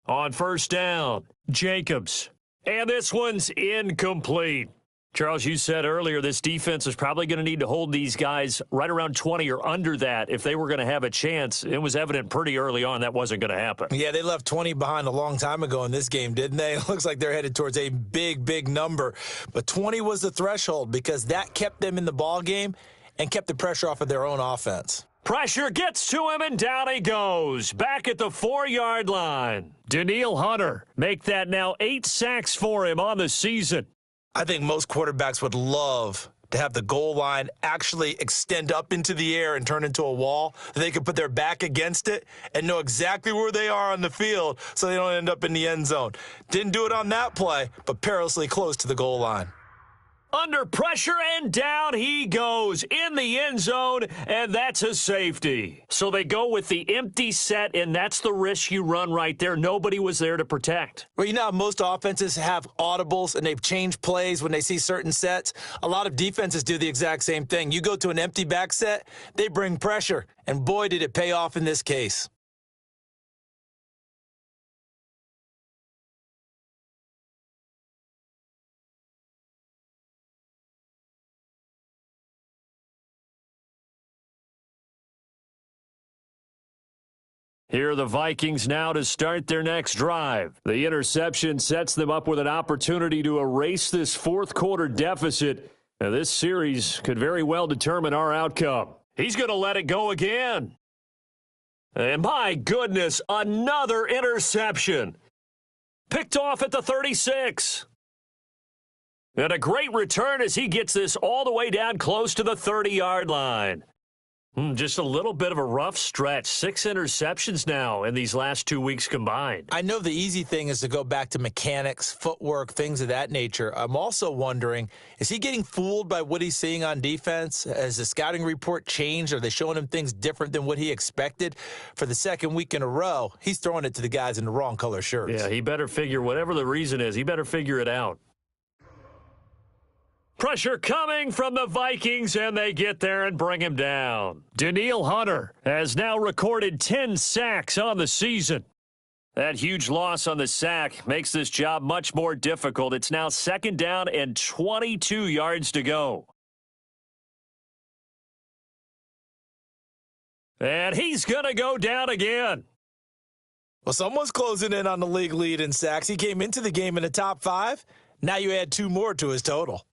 On first down, Jacobs. And this one's incomplete. Charles, you said earlier this defense is probably going to need to hold these guys right around 20 or under that if they were going to have a chance. It was evident pretty early on that wasn't going to happen. Yeah, they left 20 behind a long time ago in this game, didn't they? It looks like they're headed towards a big, big number. But 20 was the threshold because that kept them in the ball game and kept the pressure off of their own offense. Pressure gets to him, and down he goes. Back at the 4-yard line. Daniil Hunter make that now 8 sacks for him on the season. I think most quarterbacks would love to have the goal line actually extend up into the air and turn into a wall. They could put their back against it and know exactly where they are on the field so they don't end up in the end zone. Didn't do it on that play, but perilously close to the goal line. Under pressure, and down he goes in the end zone, and that's a safety. So they go with the empty set, and that's the risk you run right there. Nobody was there to protect. Well, you know how most offenses have audibles, and they've changed plays when they see certain sets? A lot of defenses do the exact same thing. You go to an empty back set, they bring pressure, and boy, did it pay off in this case. Here are the Vikings now to start their next drive. The interception sets them up with an opportunity to erase this fourth quarter deficit. Now, this series could very well determine our outcome. He's going to let it go again. And my goodness, another interception. Picked off at the 36. And a great return as he gets this all the way down close to the 30-yard line. Just a little bit of a rough stretch. 6 interceptions now in these last 2 weeks combined. I know the easy thing is to go back to mechanics, footwork, things of that nature. I'm also wondering, is he getting fooled by what he's seeing on defense? Has the scouting report changed? Are they showing him things different than what he expected? For the second week in a row, he's throwing it to the guys in the wrong color shirts. Yeah, he better figure, whatever the reason is, he better figure it out. Pressure coming from the Vikings, and they get there and bring him down. Daniil Hunter has now recorded 10 sacks on the season. That huge loss on the sack makes this job much more difficult. It's now 2nd down and 22 yards to go. And he's going to go down again. Well, someone's closing in on the league lead in sacks. He came into the game in the top 5. Now you add 2 more to his total.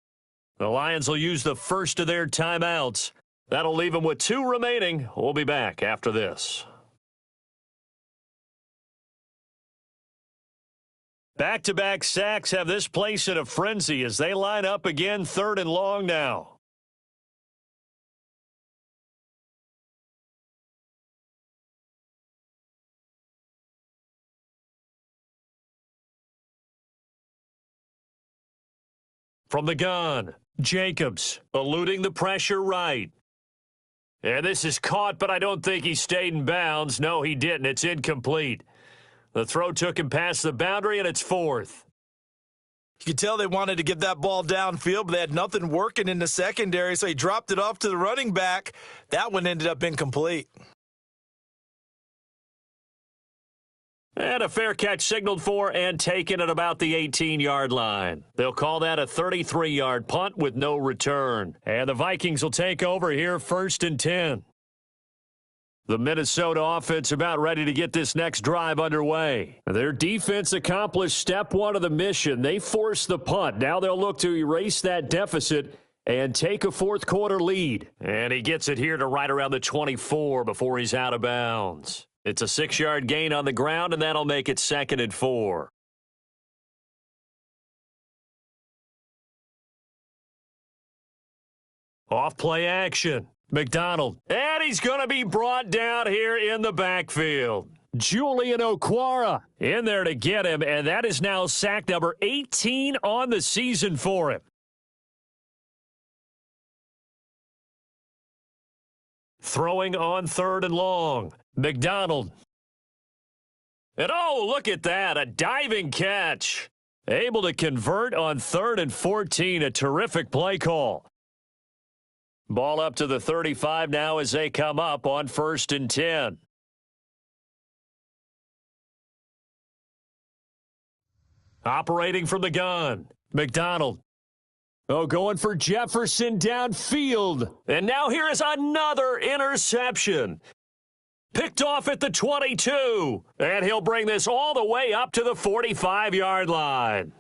The Lions will use the first of their timeouts. That'll leave them with 2 remaining. We'll be back after this. Back-to-back sacks have this place in a frenzy as they line up again 3rd and long now. From the gun, Jacobs eluding the pressure right. And this is caught, but I don't think he stayed in bounds. No, he didn't. It's incomplete. The throw took him past the boundary, and it's 4th. You could tell they wanted to get that ball downfield, but they had nothing working in the secondary, so he dropped it off to the running back. That one ended up incomplete. And a fair catch signaled for and taken at about the 18-yard line. They'll call that a 33-yard punt with no return. And the Vikings will take over here 1st and 10. The Minnesota offense about ready to get this next drive underway. Their defense accomplished step 1 of the mission. They forced the punt. Now they'll look to erase that deficit and take a 4th quarter lead. And he gets it here to right around the 24 before he's out of bounds. It's a 6-yard gain on the ground, and that'll make it 2nd and 4. Off play action. McDonald. And he's going to be brought down here in the backfield. Julian Okwara in there to get him, and that is now sack number 18 on the season for him. Throwing on 3rd and long. McDonald. And oh, look at that, a diving catch. Able to convert on 3rd and 14, a terrific play call. Ball up to the 35 now as they come up on 1st and 10. Operating from the gun, McDonald. Oh, going for Jefferson downfield. And now here is another interception. Picked off at the 22. And he'll bring this all the way up to the 45-yard line.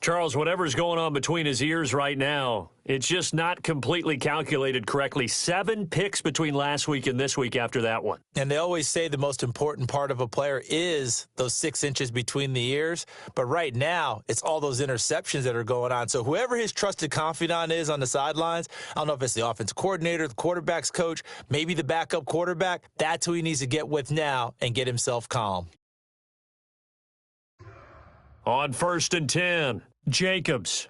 Charles, whatever's going on between his ears right now, it's just not completely calculated correctly. 7 picks between last week and this week after that one. And they always say the most important part of a player is those 6 inches between the ears. But right now, it's all those interceptions that are going on. So whoever his trusted confidant is on the sidelines, I don't know if it's the offensive coordinator, the quarterback's coach, maybe the backup quarterback, that's who he needs to get with now and get himself calm. On 1st and 10, Jacobs.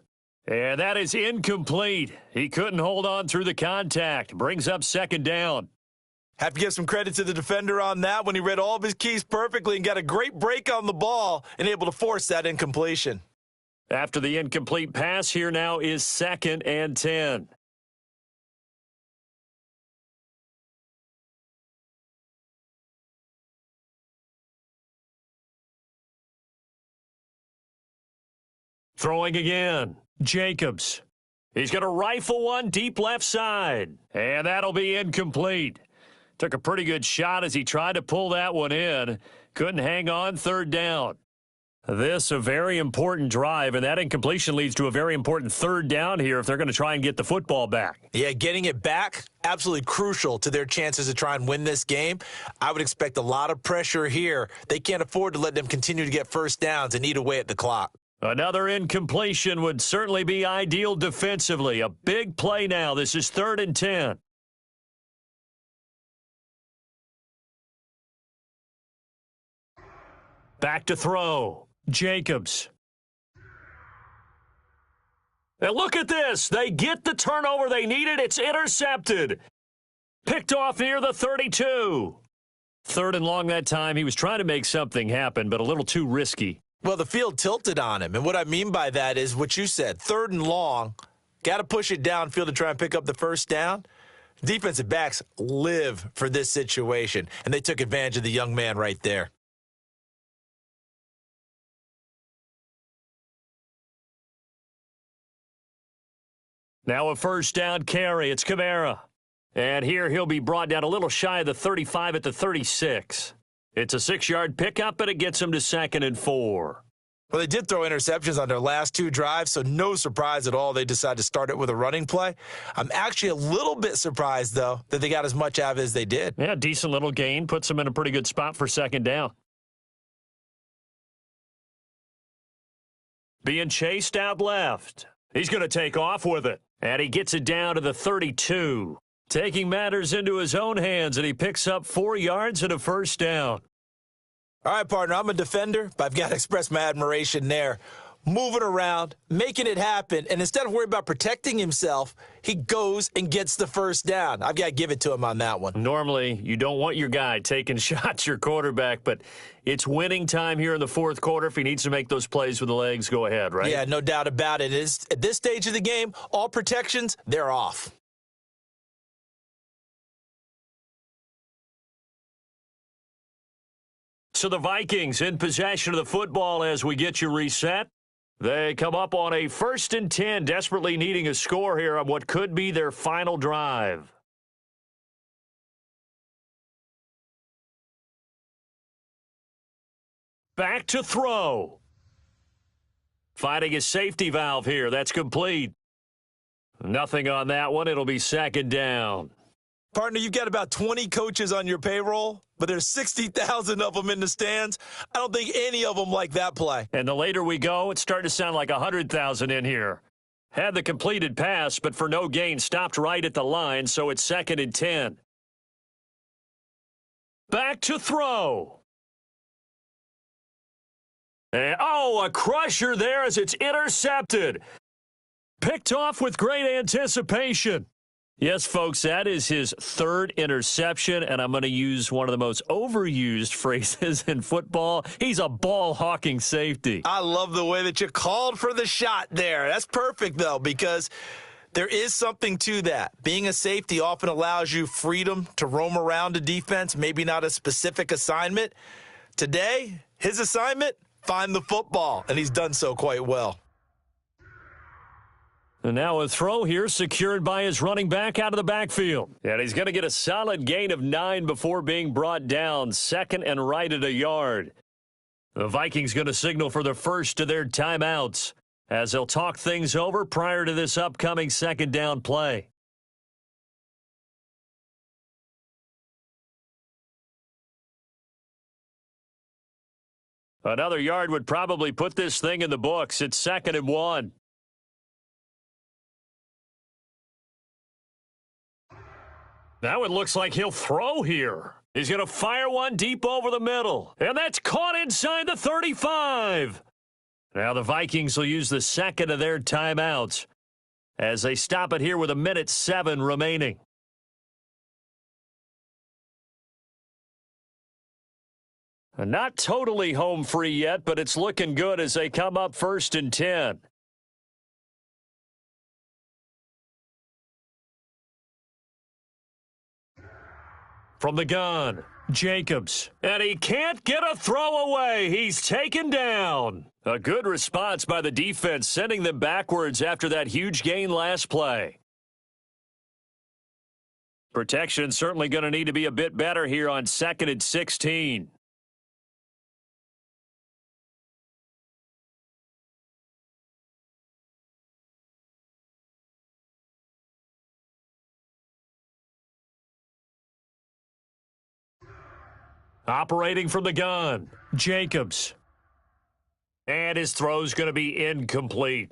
And that is incomplete. He couldn't hold on through the contact. Brings up 2nd down. Have to give some credit to the defender on that when he read all of his keys perfectly and got a great break on the ball and able to force that incompletion. After the incomplete pass, here now is 2nd and 10. Throwing again. Jacobs. He's going to rifle one deep left side. And that'll be incomplete. Took a pretty good shot as he tried to pull that one in. Couldn't hang on 3rd down. This a very important drive, and that incompletion leads to a very important 3rd down here if they're going to try and get the football back. Yeah, getting it back, absolutely crucial to their chances to try and win this game. I would expect a lot of pressure here. They can't afford to let them continue to get first downs and eat away at the clock. Another incompletion would certainly be ideal defensively. A big play now. This is 3rd and 10. Back to throw. Jacobs. And look at this. They get the turnover they needed. It's intercepted. Picked off near the 32. 3rd and long that time. He was trying to make something happen, but a little too risky. Well, the field tilted on him, and what I mean by that is what you said, 3rd and long, got to push it downfield to try and pick up the first down. Defensive backs live for this situation, and they took advantage of the young man right there. Now a first down carry. It's Kamara. And here he'll be brought down a little shy of the 35 at the 36. It's a 6-yard pickup, and it gets him to 2nd and 4. Well, they did throw interceptions on their last 2 drives, so no surprise at all they decided to start it with a running play. I'm actually a little bit surprised, though, that they got as much out of it as they did. Yeah, decent little gain. Puts them in a pretty good spot for 2nd down. Being chased out left. He's going to take off with it. And he gets it down to the 32. Taking matters into his own hands, and he picks up 4 yards and a first down. All right, partner, I'm a defender, but I've got to express my admiration there. Moving around, making it happen, and instead of worrying about protecting himself, he goes and gets the first down. I've got to give it to him on that one. Normally, you don't want your guy taking shots, your quarterback, but it's winning time here in the 4th quarter. If he needs to make those plays with the legs, go ahead, right? Yeah, no doubt about it. At this stage of the game, all protections, they're off. So the Vikings in possession of the football as we get you reset. They come up on a 1st and 10, desperately needing a score here on what could be their final drive. Back to throw. Finding a safety valve here. That's complete. Nothing on that one. It'll be 2nd down. Partner, you've got about 20 coaches on your payroll, but there's 60,000 of them in the stands. I don't think any of them like that play. And the later we go, it's starting to sound like 100,000 in here. Had the completed pass, but for no gain, stopped right at the line, so it's 2nd and 10. Back to throw. And, a crusher there as it's intercepted. Picked off with great anticipation. Yes, folks, that is his 3rd interception, and I'm going to use one of the most overused phrases in football. He's a ball-hawking safety. I love the way that you called for the shot there. That's perfect, though, because there is something to that. Being a safety often allows you freedom to roam around a defense, maybe not a specific assignment. Today, his assignment, find the football, and he's done so quite well. And now a throw here secured by his running back out of the backfield. And he's going to get a solid gain of 9 before being brought down. 2nd and right at a yard. The Vikings going to signal for the first of their timeouts as they'll talk things over prior to this upcoming 2nd down play. Another yard would probably put this thing in the books. It's 2nd and 1. Now it looks like he'll throw here. He's going to fire one deep over the middle. And that's caught inside the 35. Now the Vikings will use the 2nd of their timeouts as they stop it here with 1:07 remaining. Not totally home free yet, but it's looking good as they come up 1st and 10. From the gun, Jacobs. And he can't get a throw away. He's taken down. A good response by the defense, sending them backwards after that huge gain last play. Protection certainly going to need to be a bit better here on 2nd and 16. Operating from the gun, Jacobs. And his throw's going to be incomplete.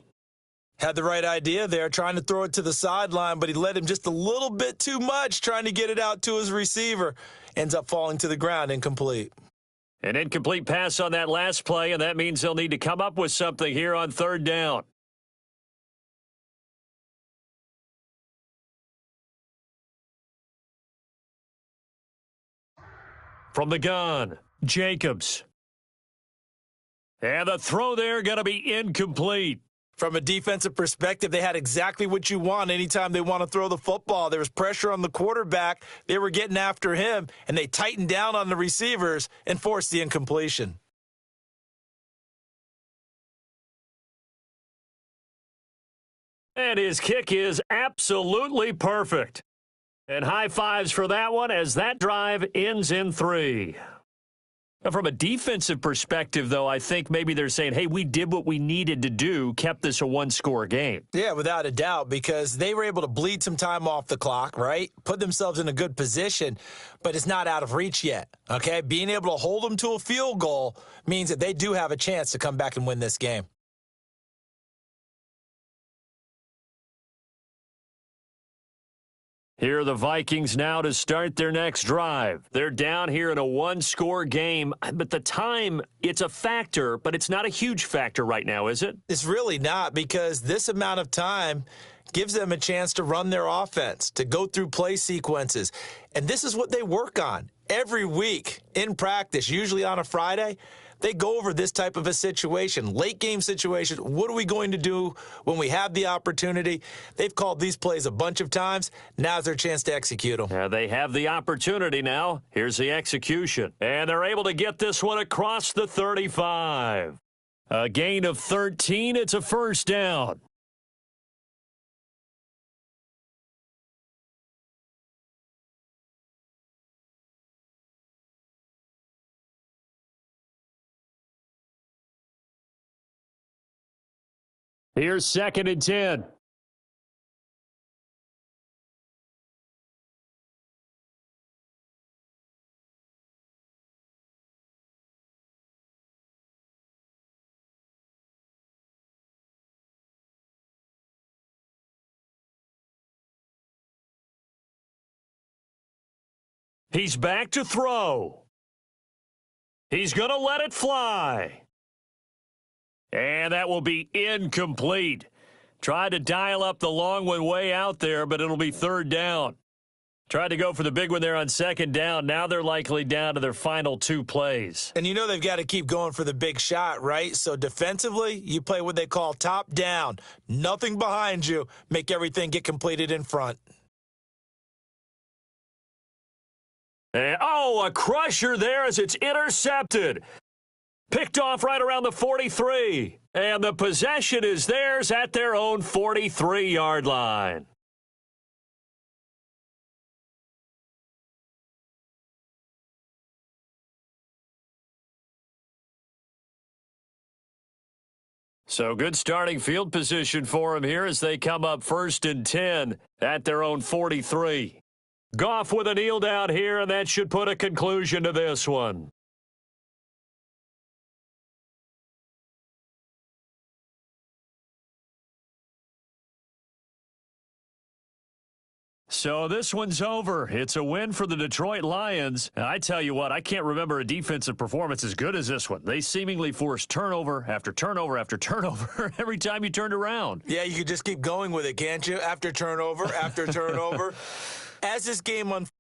Had the right idea there, trying to throw it to the sideline, but he led him just a little bit too much, trying to get it out to his receiver. Ends up falling to the ground, incomplete. An incomplete pass on that last play, and that means they'll need to come up with something here on 3rd down. From the gun, Jacobs. And the throw there going to be incomplete. From a defensive perspective, they had exactly what you want anytime they want to throw the football. There was pressure on the quarterback. They were getting after him, and they tightened down on the receivers and forced the incompletion. And his kick is absolutely perfect. And high fives for that one as that drive ends in 3. Now, from a defensive perspective, though, I think maybe they're saying, hey, we did what we needed to do, kept this a one-score game. Yeah, without a doubt, because they were able to bleed some time off the clock, right? Put themselves in a good position, but it's not out of reach yet, okay? Being able to hold them to a field goal means that they do have a chance to come back and win this game. Here are the Vikings now to start their next drive. They're down here in a one-score game, but the time, it's a factor, but it's not a huge factor right now, is it? It's really not, because this amount of time gives them a chance to run their offense, to go through play sequences. And this is what they work on every week in practice, usually on a Friday. They go over this type of a situation, late game situation. What are we going to do when we have the opportunity? They've called these plays a bunch of times. Now's their chance to execute them. They have the opportunity now. Here's the execution. And they're able to get this one across the 35. A gain of 13. It's a first down. Here's 2nd and 10. He's back to throw. He's going to let it fly. And that will be incomplete. Tried to dial up the long one way out there, but it'll be 3rd down. Tried to go for the big one there on 2nd down. Now they're likely down to their final 2 plays. And you know they've got to keep going for the big shot, right? So defensively, you play what they call top down. Nothing behind you. Make everything get completed in front. And, a crusher there as it's intercepted. Picked off right around the 43. And the possession is theirs at their own 43-yard line. So good starting field position for them here as they come up 1st and 10 at their own 43. Goff with a kneel down here, and that should put a conclusion to this one. So this one's over. It's a win for the Detroit Lions. And I tell you what, I can't remember a defensive performance as good as this one. They seemingly forced turnover after turnover after turnover every time you turned around. Yeah, you could just keep going with it, can't you? After turnover, after turnover. As this game unfolds,